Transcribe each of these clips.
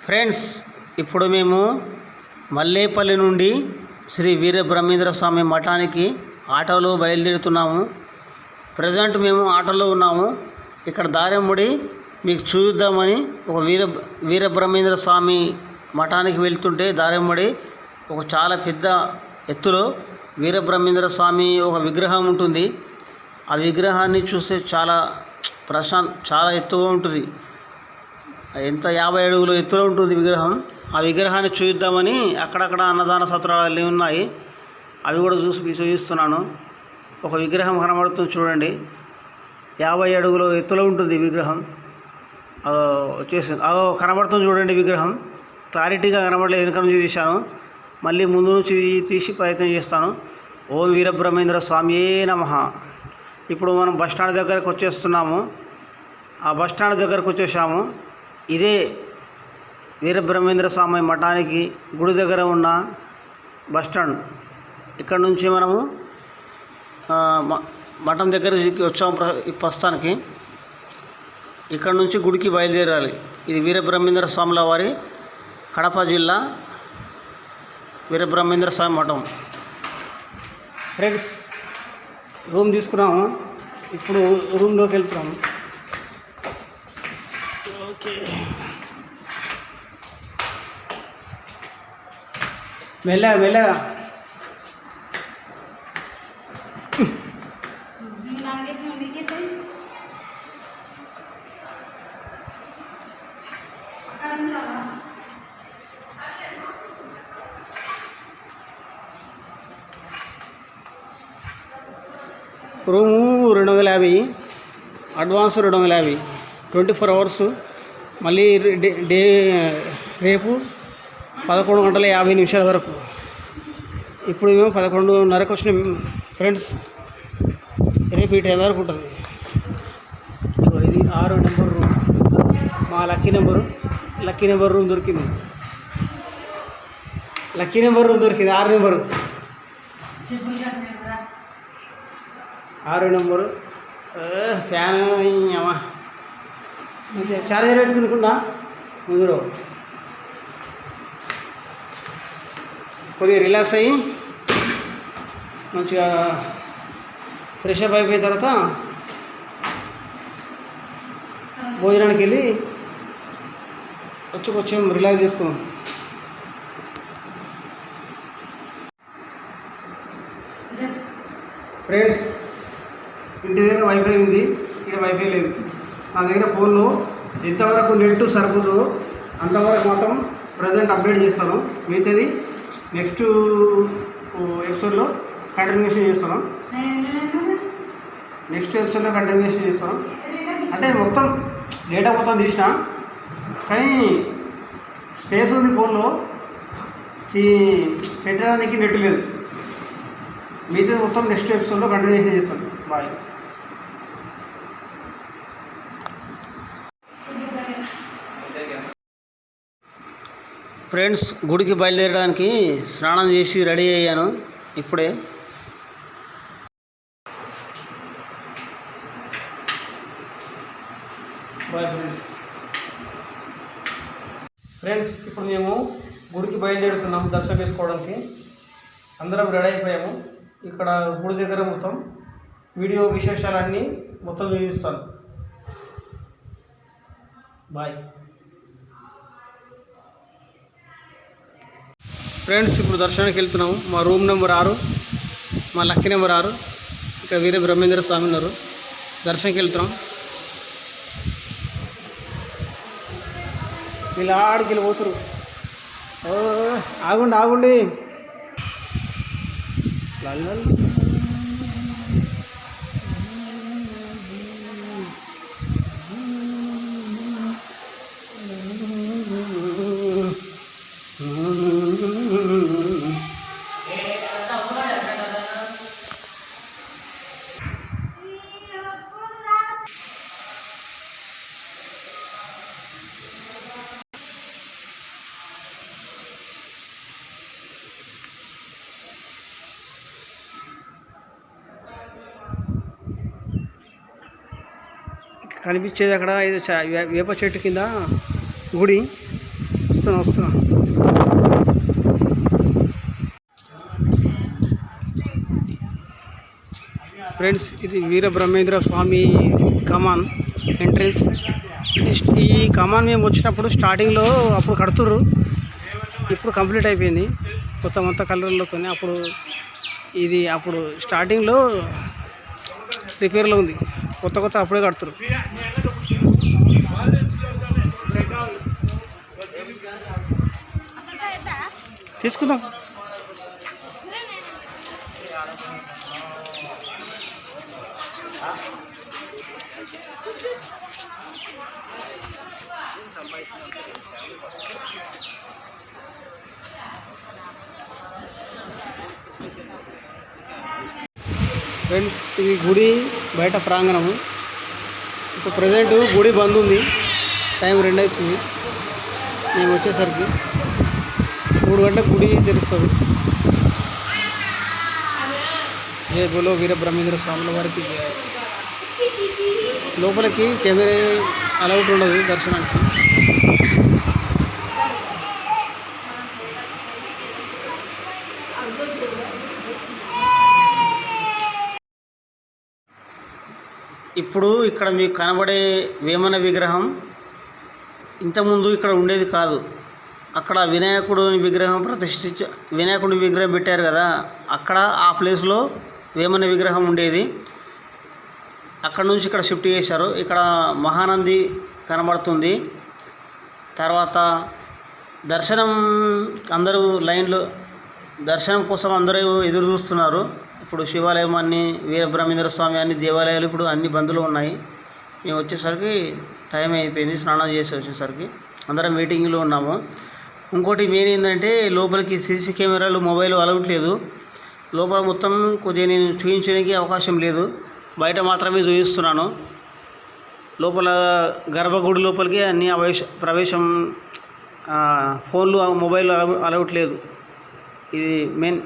Friends, ఇప్పుడు మేము మల్లేపల్లి నుండి శ్రీ వీరబ్రహ్మేంద్ర స్వామి మఠానికి ఆటోలో బయలుదేరుతున్నాము. ప్రజెంట్ మేము ఆటోలో ఉన్నాము. ఇక్కడ దారెంబడి మీకు చూద్దామని ఒక వీరబ్రహ్మేంద్ర స్వామి మఠానికి వెళ్తుంటే దారెంబడి ఒక చాలా పెద్ద ఎత్తులో వీరబ్రహ్మేంద్ర స్వామి ఒక విగ్రహం ఉంటుంది. ఆ విగ్రహాన్ని చూస్తే చాలా ఎత్తుగా ఉంటుంది. ఎంత 50 అడుగుల ఎత్తులో ఉంటుంది విగ్రహం. ఆ విగ్రహాన్ని చూద్దామని అక్కడక్కడ అన్నదాన సత్రాలు అన్నీ ఉన్నాయి, అవి కూడా చూపిస్తున్నాను. ఒక విగ్రహం కనబడుతుంది చూడండి, 50 అడుగుల ఎత్తులో ఉంటుంది విగ్రహం. వచ్చేసి కనబడుతుంది చూడండి విగ్రహం. క్లారిటీగా కనబడలేదు, వెనుక నుంచి తీశాను, మళ్ళీ ముందు నుంచి తీసి ప్రయత్నం చేస్తాను. ఓం వీరబ్రహ్మేంద్ర స్వామియే నమః. ఇప్పుడు మనం బస్టాండ్ దగ్గరకు వచ్చేస్తున్నాము. ఆ బస్టాండ్ దగ్గరకు వచ్చేసాము. ఇదే వీరబ్రహ్మేంద్ర స్వామి మఠానికి గుడి దగ్గర ఉన్న బస్టాండ్. ఇక్కడ నుంచి మనము మఠం దగ్గరికి వచ్చాము ప్రస్తుతానికి. ఇక్కడ నుంచి గుడికి బయలుదేరాలి. ఇది వీరబ్రహ్మేంద్ర స్వాముల వారి కడప జిల్లా వీరబ్రహ్మేంద్ర స్వామి మఠం. ఫ్రెండ్స్, రూమ్ తీసుకున్నాము. ఇప్పుడు రూమ్లోకి వెళ్తున్నాము. ఓకే, మెల్లగా రూము 250, అడ్వాన్స్ 250, 24 అవర్స్. మళ్ళీ రేపు 11:50 వరకు. ఇప్పుడు మేము 11:30కు వచ్చినాం ఫ్రెండ్స్. రేపు ఈ టైం వరకు ఉంటుంది. ఇది 6 నెంబర్ రూమ్, మా లక్కీ నెంబర్ రూమ్ దొరికింది. 6 నెంబరు 6 నెంబరు. ఫ్యాన్ అమ్మా, చార్జర్ పెట్టుకునుకుందా ముందులో. కొద్దిగా రిలాక్స్ అయ్యి మంచిగా ఫ్రెష్ అప్ అయిపోయిన తర్వాత భోజనానికి వెళ్ళి కొంచెం రిలాక్స్ చేసుకున్నాం. ఫ్రెండ్స్, ఇంటి దగ్గర వైఫై ఉంది, ఇక్కడ వైఫై లేదు. నా దగ్గర ఫోన్లో ఎంతవరకు నెట్ సరిపోతుందో అంతవరకు మాత్రం ప్రజెంట్ అప్డేట్ చేస్తాను. మిగతాది నెక్స్ట్ ఎపిసోడ్లో కంటిన్యూషన్ చేస్తాను. అంటే మొత్తం డేటా మొత్తం తీసిన, కానీ స్పేస్ ఉంది ఫోన్లో, పెట్టడానికి నెట్ లేదు. మిగతా మొత్తం నెక్స్ట్ ఎపిసోడ్లో కంటిన్యూషన్ చేస్తాను. బాయ్. ఫ్రెండ్స్, గుడికి బయలుదేరడానికి స్నానం చేసి రెడీ అయ్యాను ఇప్పుడే. బాయ్ ఫ్రెండ్స్, ఇప్పుడు మేము గుడికి బయలుదేరుతున్నాము దర్శనం చేసుకోవడానికి. అందరం రెడీ అయిపోయాము. ఇక్కడ గుడి దగ్గర మొత్తం వీడియో విశేషాలన్నీ మొత్తం చూపిస్తాను. Bye friends. ఇప్పుడు దర్శనానికి వెళ్తున్నాము. మా రూమ్ నెంబర్ 6, మా లక్కీ నెంబర్ 6. ఇక్కడ వీరబ్రహ్మేంద్ర స్వామి ఉన్నారు. దర్శనానికి వెళ్తున్నాం. వీళ్ళు ఆడికి వెళ్ళిపోతారు. ఆగుండి కనిపించేది అక్కడ ఏదో వేప చెట్టు కింద గుడి. వస్తున్నా. ఫ్రెండ్స్, ఇది వీరబ్రహ్మేంద్ర స్వామి కమాన్ ఎంట్రన్స్. ఈ కమాన్ మేము వచ్చినప్పుడు స్టార్టింగ్లో అప్పుడు కడుతుర్రు, ఇప్పుడు కంప్లీట్ అయిపోయింది కొత్త మొత్తం కలర్లతో. అప్పుడు స్టార్టింగ్లో రిపేర్లో ఉంది, కొత్త అప్పుడే కడుతురు. తీసుకుందాం. ఫ్రెండ్స్, ఇది గుడి బయట ప్రాంగణము. ఇప్పుడు ప్రజెంట్ గుడి బంద్ ఉంది, టైం 2 అవుతుంది. మేము వచ్చేసరికి 3 గంటలకు గుడి తెరుస్తుంది. జై బోలో వీరబ్రహ్మేంద్ర స్వాముల వారికి. లోపలికి కెమెరా అలౌట్ ఉండదు దర్శనానికి. ఇప్పుడు ఇక్కడ మీకు కనబడే వేమన విగ్రహం ఇంతకుముందు ఇక్కడ ఉండేది కాదు. అక్కడ వినాయకుడి విగ్రహం వినాయకుడి విగ్రహం పెట్టారు కదా, అక్కడ ఆ ప్లేస్లో వేమన విగ్రహం ఉండేది. అక్కడ నుంచి ఇక్కడ షిఫ్ట్ చేశారు. ఇక్కడ మహానంది కనబడుతుంది. తర్వాత దర్శనం అందరూ లైన్లో దర్శనం కోసం అందరూ ఎదురు చూస్తున్నారు. ఇప్పుడు శివాలయం అన్ని, వీరబ్రహ్మేంద్ర స్వామి అన్ని దేవాలయాలు ఇప్పుడు అన్ని బంద్లో ఉన్నాయి. మేము వచ్చేసరికి టైం అయిపోయింది, స్నానం చేసి వచ్చేసరికి అందరం వెయిటింగ్లో ఉన్నాము. ఇంకోటి మెయిన్ ఏంటంటే లోపలికి సీసీ కెమెరాలు, మొబైల్ అలౌట్ లేదు. లోపల మొత్తం కొద్దిగా నేను చూపించడానికి అవకాశం లేదు, బయట మాత్రమే చూపిస్తున్నాను. లోపల గర్భగుడి లోపలికి అన్ని ప్రవేశం, ఫోన్లు, మొబైల్ అలౌట్ లేదు. ఇది మెయిన్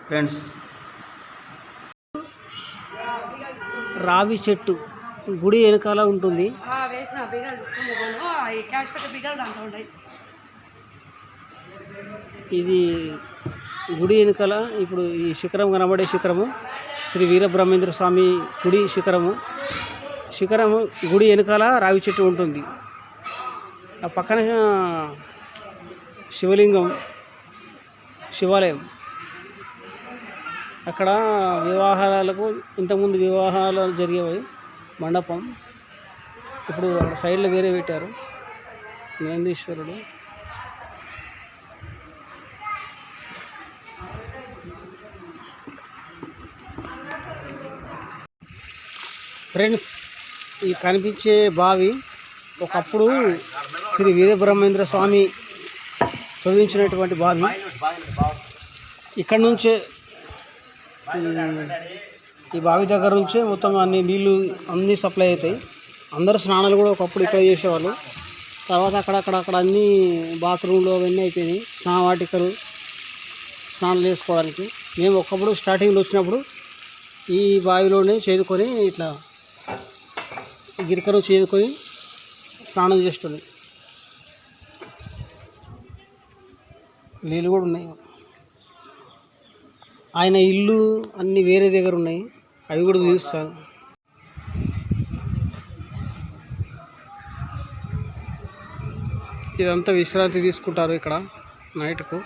ఫ్రెండ్స్. రావి చెట్టు గుడి వెనకాల ఉంటుంది. ఇది గుడి వెనకాల ఇప్పుడు ఈ శిఖరం కనబడే శిఖరము శ్రీ వీరబ్రహ్మేంద్ర స్వామి గుడి శిఖరము. గుడి వెనకాల రావి చెట్టు ఉంటుంది. ఆ పక్కన శివలింగం, శివాలయం. అక్కడ వివాహాలకు ఇంతకుముందు వివాహాలు జరిగేవి, మండపం. ఇప్పుడు అక్కడ సైడ్లో వేరే పెట్టారు, నందీశ్వరుడు. ఫ్రెండ్స్, ఈ కనిపించే బావి ఒకప్పుడు శ్రీ వీరబ్రహ్మేంద్ర స్వామి తవ్వించినటువంటి బావి. ఇక్కడ నుంచే ఈ బావి దగ్గర నుంచే మొత్తం అన్ని నీళ్ళు అన్నీ సప్లై అవుతాయి. అందరు స్నానాలు కూడా ఒకప్పుడు ఇక్కడ చేసేవాళ్ళు. తర్వాత అక్కడ అన్నీ బాత్రూంలు అవన్నీ అయిపోయినాయి, స్నానవాటికలు, స్నానాలు చేసుకోవడానికి. మేము ఒకప్పుడు స్టార్టింగ్లో వచ్చినప్పుడు ఈ బావిలోనే చేదుకొని ఇట్లా గిరికను చేదుకొని స్నానం చేస్తుంది. నీళ్ళు కూడా ఉన్నాయి. ఆయన ఇల్లు అన్నీ వేరే దగ్గర ఉన్నాయి, అవి కూడా చూపిస్తాను. ఇదంతా విశ్రాంతి తీసుకుంటారు ఇక్కడ నైట్కు,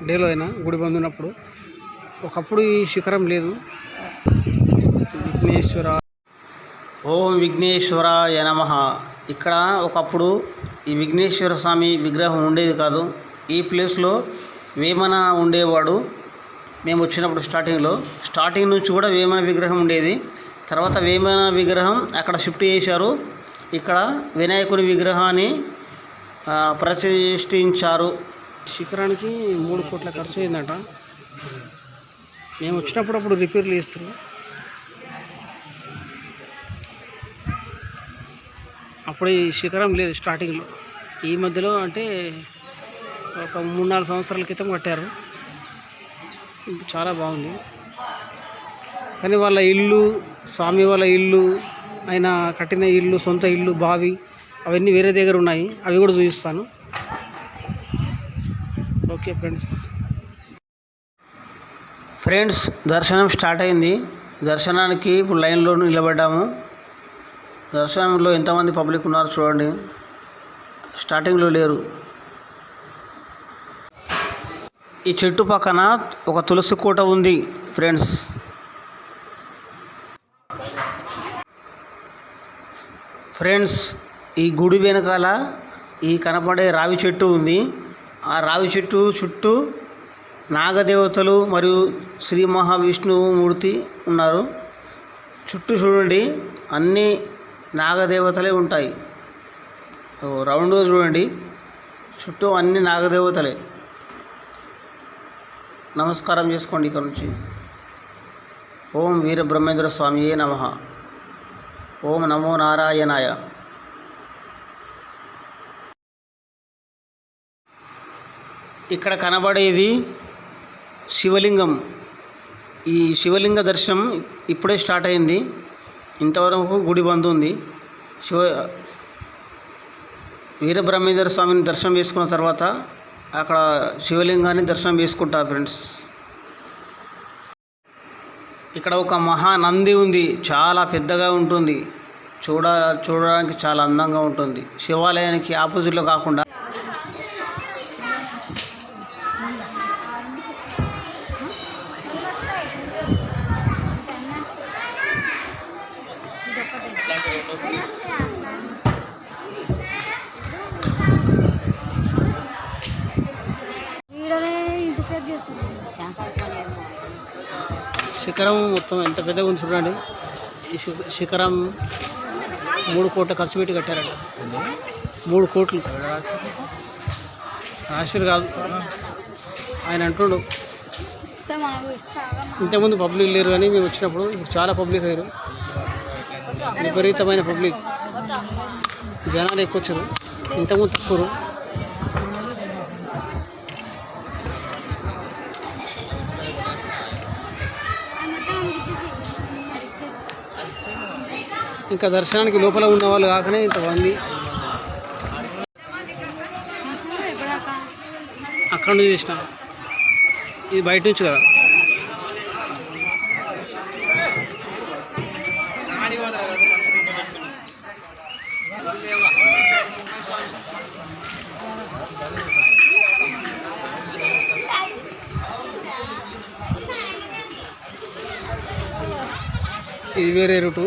డేలో అయినా గుడి బంద్ ఉన్నప్పుడు. ఒకప్పుడు ఈ శిఖరం లేదు. విఘ్నేశ్వర, ఓం విఘ్నేశ్వరాయ నమః. ఇక్కడ ఒకప్పుడు ఈ విఘ్నేశ్వర స్వామి విగ్రహం ఉండేది కాదు. ఈ ప్లేస్లో వేమన ఉండేవాడు. మేము వచ్చినప్పుడు స్టార్టింగ్ నుంచి కూడా వేమన విగ్రహం ఉండేది. తర్వాత వేమన విగ్రహం అక్కడ షిఫ్ట్ చేశారు. ఇక్కడ వినాయకుని విగ్రహాన్ని ప్రతిష్ఠించారు. శిఖరానికి 3 కోట్ల ఖర్చు అయిందట. మేము వచ్చినప్పుడు అప్పుడు రిపేర్లు చేస్తారు. అప్పుడు ఈ శిఖరం లేదు స్టార్టింగ్లో. ఈ మధ్యలో అంటే ఒక 3-4 సంవత్సరాల క్రితం కట్టారు. చాలా బాగుంది. కానీ వాళ్ళ ఇల్లు, స్వామి వాళ్ళ ఇల్లు, ఆయన కట్టిన ఇల్లు, సొంత ఇల్లు, బావి అవన్నీ వేరే దగ్గర ఉన్నాయి. అవి కూడా చూపిస్తాను. ఓకే ఫ్రెండ్స్ దర్శనం స్టార్ట్ అయింది. దర్శనానికి ఇప్పుడు లైన్లో నిలబడ్డాము. దర్శనంలో ఎంతమంది పబ్లిక్ ఉన్నారు చూడండి. స్టార్టింగ్లో లేరు. ఈ చెట్టు పక్కన ఒక తులసి కోట ఉంది ఫ్రెండ్స్. ఈ గుడి వెనకాల ఈ కనపడే రావి చెట్టు ఉంది. ఆ రావి చెట్టు చుట్టూ నాగదేవతలు మరియు శ్రీ మహావిష్ణువు మూర్తి ఉన్నారు. చుట్టూ చూడండి, అన్నీ నాగదేవతలే ఉంటాయి. రౌండ్గా చూడండి, చుట్టూ అన్ని నాగదేవతలే. నమస్కారం చేసుకోండి ఇక్కడ నుంచి. ఓం వీరబ్రహ్మేంద్ర స్వామియే నమః. ఓం నమో నారాయణాయ. ఇక్కడ కనబడేది శివలింగం. ఈ శివలింగ దర్శనం ఇప్పుడే స్టార్ట్ అయింది. ఇంతవరకు గుడి బంద్ ఉంది. వీరబ్రహ్మేంద్ర స్వామిని దర్శనం చేసుకున్న తర్వాత అక్కడ శివలింగాన్ని దర్శనం చేసుకుంటారు ఫ్రెండ్స్. ఇక్కడ ఒక మహానంది ఉంది. చాలా పెద్దగా ఉంటుంది. చూడడానికి చాలా అందంగా ఉంటుంది. శివాలయానికి ఆపోజిట్లో కాకుండా శిఖరం మొత్తం ఎంత పెద్దగా ఉంది చూడండి. ఈ శిఖరం 3 కోట్ల ఖర్చు పెట్టి కట్టారండి. 3 కోట్లు ఆశీర్ కాదు ఆయన అంటుండు. ఇంతకుముందు పబ్లిక్ లేరు కానీ మేము వచ్చినప్పుడు ఇప్పుడు చాలా పబ్లిక్ అయ్యారు. విపరీతమైన పబ్లిక్, జనాలు ఎక్కువ వచ్చారు. ఇంతకుముందు తక్కువ. ఇంకా దర్శనానికి లోపల ఉన్న వాళ్ళు కాకనే ఇంతమంది. అక్కడ నుంచి చేసిన ఇది బయట నుంచి కదా. ఇది వేరే రూటు.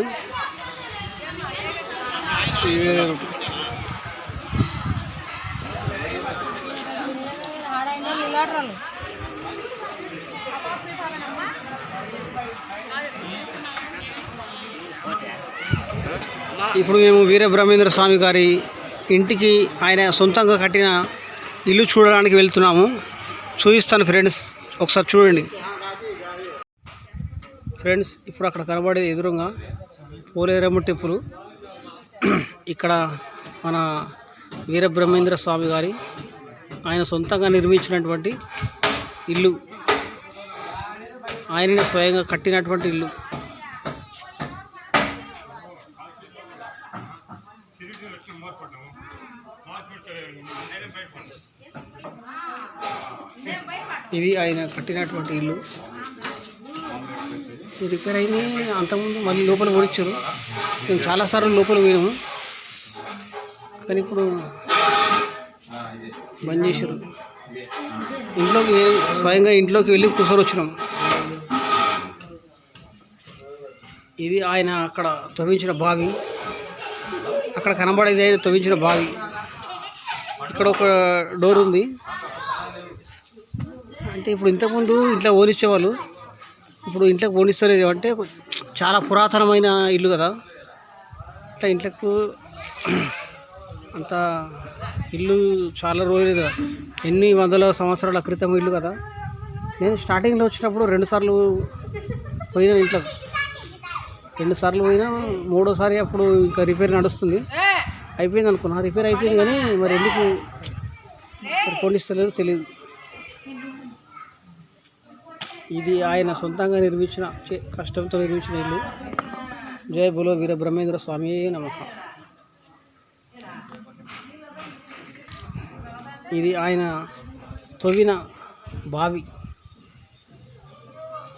ఇప్పుడు మేము వీరబ్రహ్మేంద్ర స్వామి గారి ఇంటికి, ఆయన సొంతంగా కట్టిన ఇల్లు చూడడానికి వెళ్తున్నాము. చూపిస్తాను ఫ్రెండ్స్, ఒకసారి చూడండి ఫ్రెండ్స్. ఇప్పుడు అక్కడ కనబడేది ఎదురుగా పోలేరమ్మ టెంపుల్. ఇక్కడ మన వీరబ్రహ్మేంద్ర స్వామి గారి ఆయన సొంతంగా నిర్మించినటువంటి ఇల్లు, ఆయననే స్వయంగా కట్టినటువంటి ఇల్లు. ఇది ఆయన కట్టినటువంటి ఇల్లు. రిపేర్ అయింది అంతకుముందు, మళ్ళీ లోపల ఓడించారు. మేము చాలాసార్లు లోపల పోయినాము కానీ ఇప్పుడు బంద్ చేశారు. స్వయంగా ఇంట్లోకి వెళ్ళి కూర్చొని వచ్చినాం. ఇది ఆయన అక్కడ తవ్వించిన బావి. అక్కడ కనబడేది ఆయన తవ్వించిన బావి. ఇక్కడ ఒక డోర్ ఉంది. అంటే ఇప్పుడు ఇంతకుముందు ఇంట్లో ఓనిచ్చేవాళ్ళు, ఇప్పుడు ఇంట్లోకి ఓనిస్తలేదు. అంటే చాలా పురాతనమైన ఇల్లు కదా, అట్లా ఇంట్లోకి అంత ఇల్లు చాలా రోజులు కదా, ఎన్ని వందల సంవత్సరాల క్రితం ఇల్లు కదా. నేను స్టార్టింగ్లో వచ్చినప్పుడు 2 సార్లు పోయినా ఇంట్లో, 2 సార్లు పోయినా. 3వ సారి అప్పుడు ఇంకా రిపేర్ నడుస్తుంది, అయిపోయింది అనుకున్నా. రిపేర్ అయిపోయింది కానీ మరి ఎందుకు పోనిస్తలేదో తెలియదు. ఇది ఆయన సొంతంగా నిర్మించిన, కష్టంతో నిర్మించిన ఇల్లు. జై బోలో వీరబ్రహ్మేంద్ర స్వామి నమః. ఇది ఆయన తవ్విన బావి,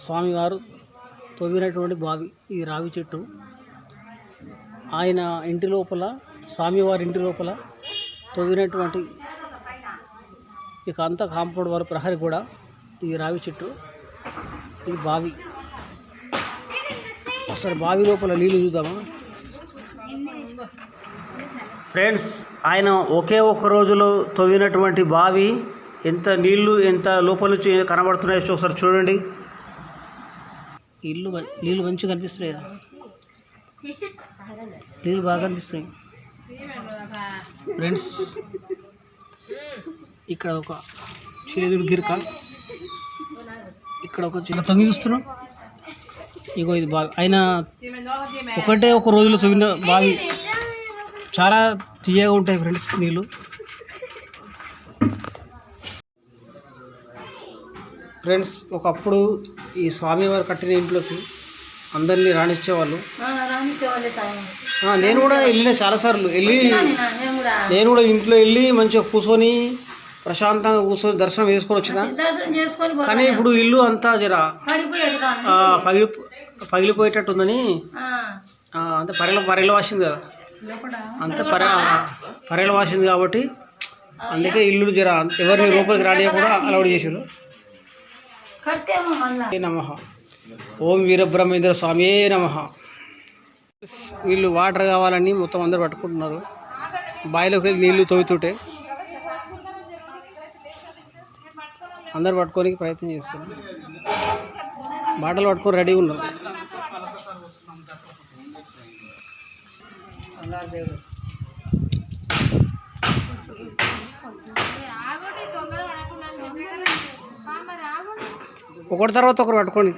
స్వామివారు తవ్వినటువంటి బావి. ఈ రావి చెట్టు ఆయన ఇంటి లోపల, స్వామివారి ఇంటి లోపల తవ్వినటువంటి ఇక అంతా కాంపౌండ్ వారి ప్రహరీ కూడా ఈ రావి చెట్టు, ఈ బావి. ఒకసారి బావి లోపల నీళ్ళు చూద్దామా ఫ్రెండ్స్? ఆయన ఒకే ఒక్క రోజులో తవ్వినటువంటి బావి, ఎంత నీళ్లు ఎంత లోపల నుంచి కనబడుతున్నాయో ఒకసారి చూడండి. నీళ్ళు మంచిగా కనిపిస్తున్నాయి కదా, నీళ్ళు బాగా కనిపిస్తున్నాయి ఫ్రెండ్స్. ఇక్కడ ఒక చేదుడు గిరిక, ఇక్కడ ఒక చిన్న తొంగి చూస్తున్నాం. ఇగో ఇది బావి, ఆయన ఒకటే ఒక రోజులో తవ్విన బావి. చాలా తీయగా ఉంటాయి ఫ్రెండ్స్ నీళ్ళు. ఫ్రెండ్స్, ఒకప్పుడు ఈ స్వామివారు కట్టిన ఇంట్లోకి అందరినీ రానిచ్చేవాళ్ళు. నేను కూడా వెళ్ళిన చాలాసార్లు నేను కూడా ఇంట్లో వెళ్ళి మంచిగా కూర్చొని ప్రశాంతంగా కూర్చొని దర్శనం చేసుకొని వచ్చిన. కానీ ఇప్పుడు ఇల్లు అంతా జర పగిలిపోయేటట్టుందని, అంత పరగల వాసింది కదా, అంత పరగల వాసింది కాబట్టి అందుకే ఇల్లు జర ఎవరిని లోపలికి రానియా కూడా అలౌడ్ చేశారు. నమః. ఓం వీరబ్రహ్మేంద్ర స్వామి నమః. వీళ్ళు వాటర్ కావాలని మొత్తం అందరు పట్టుకుంటున్నారు. బావిలోకి వెళ్ళి నీళ్లు తవ్వుతుంటే అందరు పట్టుకోనికి ప్రయత్నం చేస్తున్నారు. బాటలు పట్టుకొని రెడీగా ఉన్నారు. ఒకటి తర్వాత ఒకరు పట్టుకోండి.